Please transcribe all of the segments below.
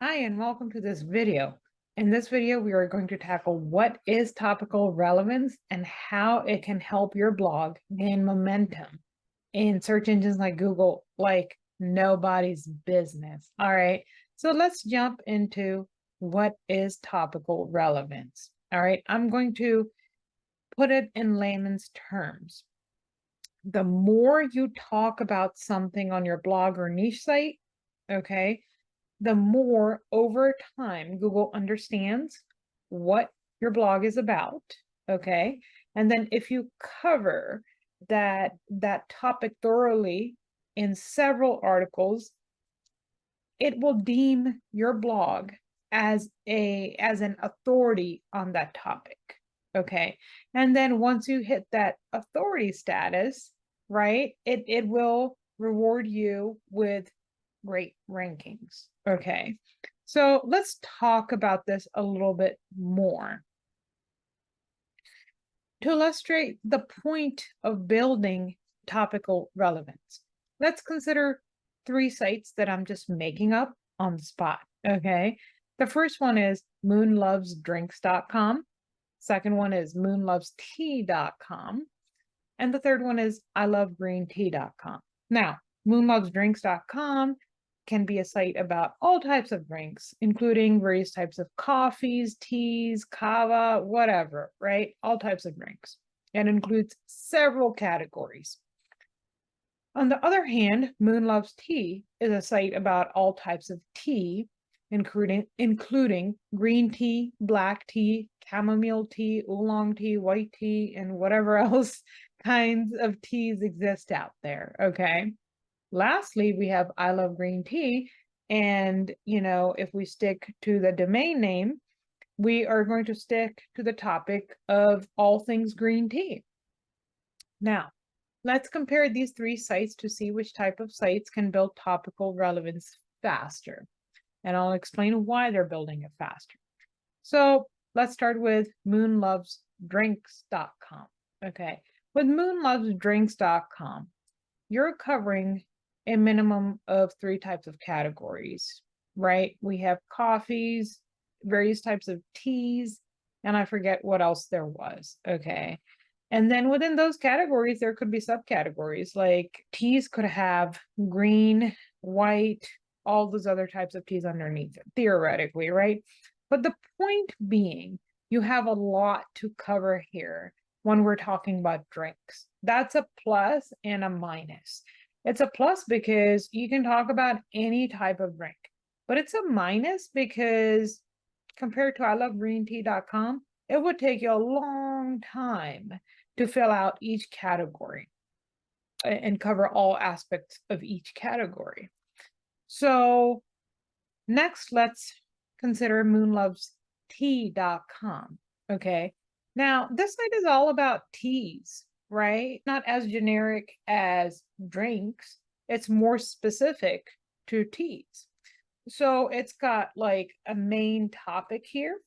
Hi, and welcome to this video. In this video, we are going to tackle what is topical relevance and how it can help your blog gain momentum in search engines like Google, like nobody's business. All right, so let's jump into what is topical relevance. All right, I'm going to put it in layman's terms. The more you talk about something on your blog or niche site, okay, the more over time Google understands what your blog is about, okay? And then if you cover that topic thoroughly in several articles, it will deem your blog as an authority on that topic, okay? And then once you hit that authority status, right, it will reward you with great rankings. Okay, so let's talk about this a little bit more. To illustrate the point of building topical relevance, let's consider 3 sites that I'm just making up on the spot. Okay, the first one is moonlovesdrinks.com. Second one is moonlovestea.com. And the third one is ilovegreentea.com. Now, moonlovesdrinks.com can be a site about all types of drinks, including various types of coffees, teas, kava, whatever, right? All types of drinks. And includes several categories. On the other hand, Moon Loves Tea is a site about all types of tea, including green tea, black tea, chamomile tea, oolong tea, white tea, and whatever else kinds of teas exist out there. Okay. Lastly, we have I Love Green Tea. And, if we stick to the domain name, we are going to stick to the topic of all things green tea. Now, let's compare these 3 sites to see which type of sites can build topical relevance faster. And I'll explain why they're building it faster. So let's start with moonlovesdrinks.com. Okay, with moonlovesdrinks.com, you're covering a minimum of 3 types of categories, right? We have coffees, various types of teas, and I forget what else there was. Okay. And then within those categories, there could be subcategories, like teas could have green, white, all those other types of teas underneath it, theoretically, right? But the point being, you have a lot to cover here when we're talking about drinks. That's a plus and a minus. It's a plus because you can talk about any type of drink, but it's a minus because compared to ilovegreentea.com, it would take you a long time to fill out each category and cover all aspects of each category. So next, let's consider moonlovestea.com. Okay. Now, this site is all about teas, right? Not as generic as drinks. It's more specific to teas. So it's got like a main topic here.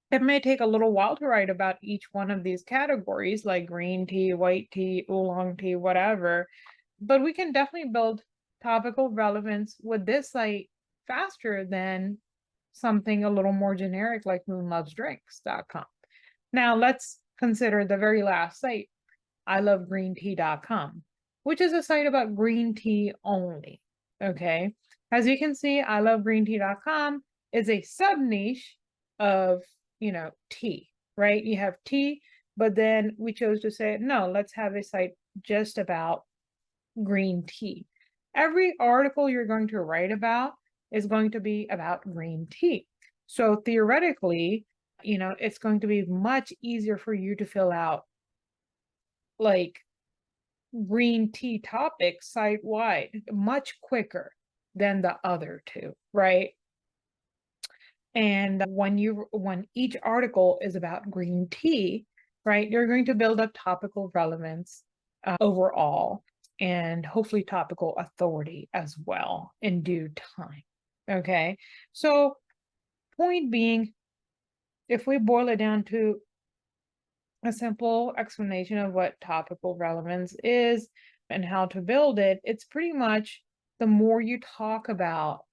It may take a little while to write about each one of these categories, like green tea, white tea, oolong tea, whatever, but we can definitely build topical relevance with this site faster than something a little more generic like moonlovesdrinks.com. Now let's consider the very last site, ilovegreentea.com, which is a site about green tea only. Okay. As you can see, ilovegreentea.com is a sub niche of, tea, right? You have tea, but then we chose to say, no, let's have a site just about green tea. Every article you're going to write about is going to be about green tea. So theoretically, it's going to be much easier for you to fill out like green tea topics site-wide much quicker than the other 2, right? And when each article is about green tea, right, you're going to build up topical relevance overall, and hopefully topical authority as well in due time. Okay, so point being, if we boil it down to a simple explanation of what topical relevance is and how to build it, it's pretty much the more you talk about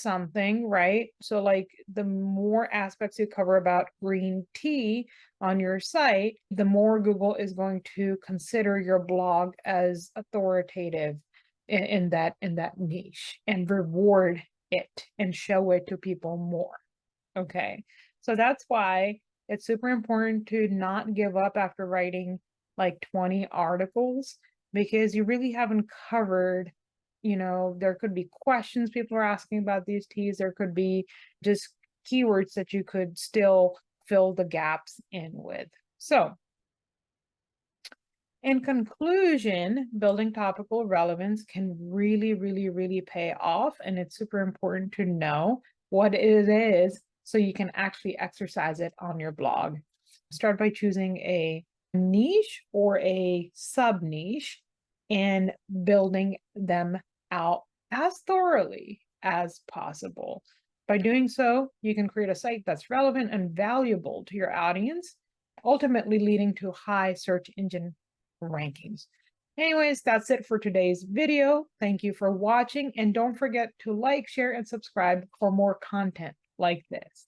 something, right? So like the more aspects you cover about green tea on your site, the more Google is going to consider your blog as authoritative in that niche and reward it and show it to people more. Okay. So that's why it's super important to not give up after writing like 20 articles, because you really haven't covered, there could be questions people are asking about these teas. There could be just keywords that you could still fill the gaps in with. So in conclusion, building topical relevance can really, really, really pay off. And it's super important to know what it is so you can actually exercise it on your blog. Start by choosing a niche or a sub niche and building them out as thoroughly as possible. By doing so, you can create a site that's relevant and valuable to your audience, ultimately leading to high search engine rankings. Anyways, that's it for today's video. Thank you for watching, and don't forget to like, share, and subscribe for more content like this.